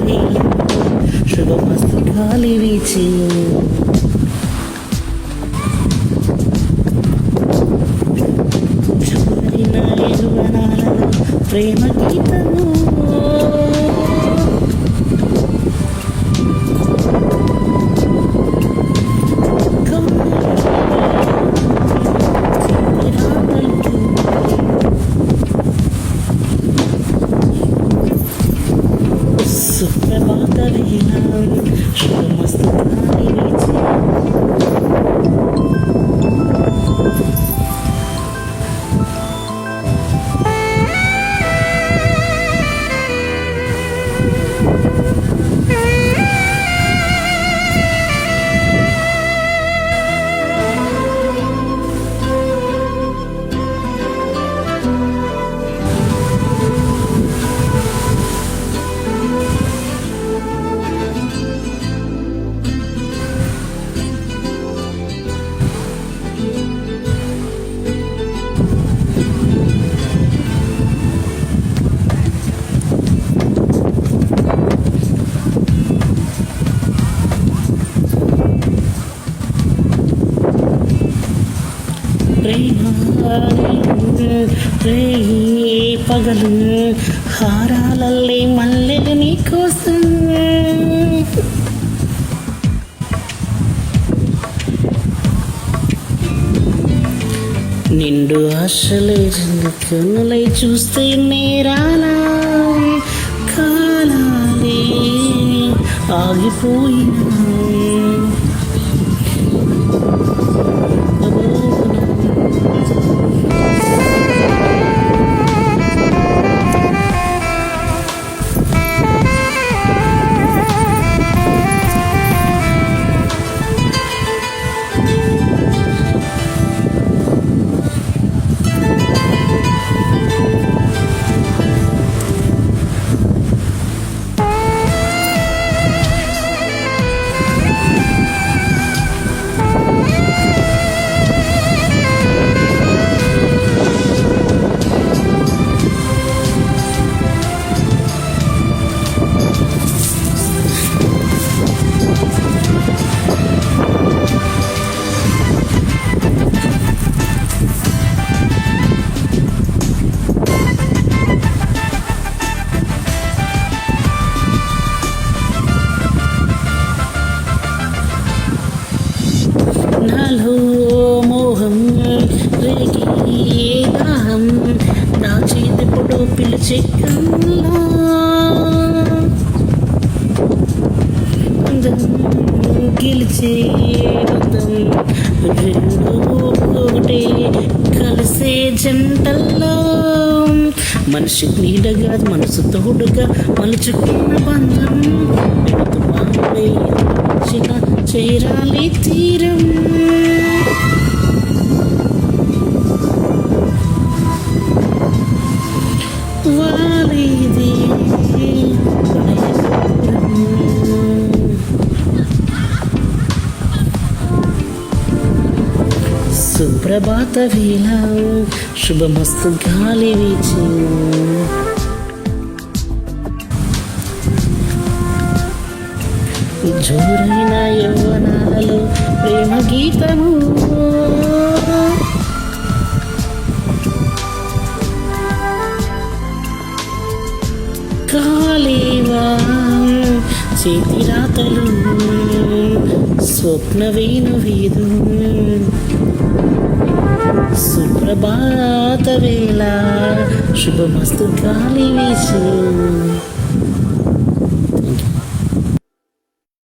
వేళ శుభమస్తు గాలి వీచి జారిన యవ్వనాలలో ప్రేమ గీతము సుప్రభాత వేళ శుభమస్తు గాలి వీచి పగలు హారాలల్లే మల్లెలు నీకోసం నిండు ఆశలే కన్నులై చూస్తే నేరాలా కాలాలే ఆగిపోయినా నాలో మోహం రేగి దాహం నా చేతిప్పుడు పిలిచే కన్నా గెలిచే బంధం రెండు ఒకటే కలిసే జంటల్లో మనిషి నీడగా మనసు తోడుగా మలుచుకున్న బంధం చిన్న చేరాలి తీరం వాలిది సుప్రభాత వేళ శుభమస్తు గాలి వీచి జోరైన యవ్వనాలలో ప్రేమ గీతము కాలేవా చేతి రాతలు స్వప్న వేణు వీధు సుప్రభాత వేళ శుభమస్తు గాలి వీచు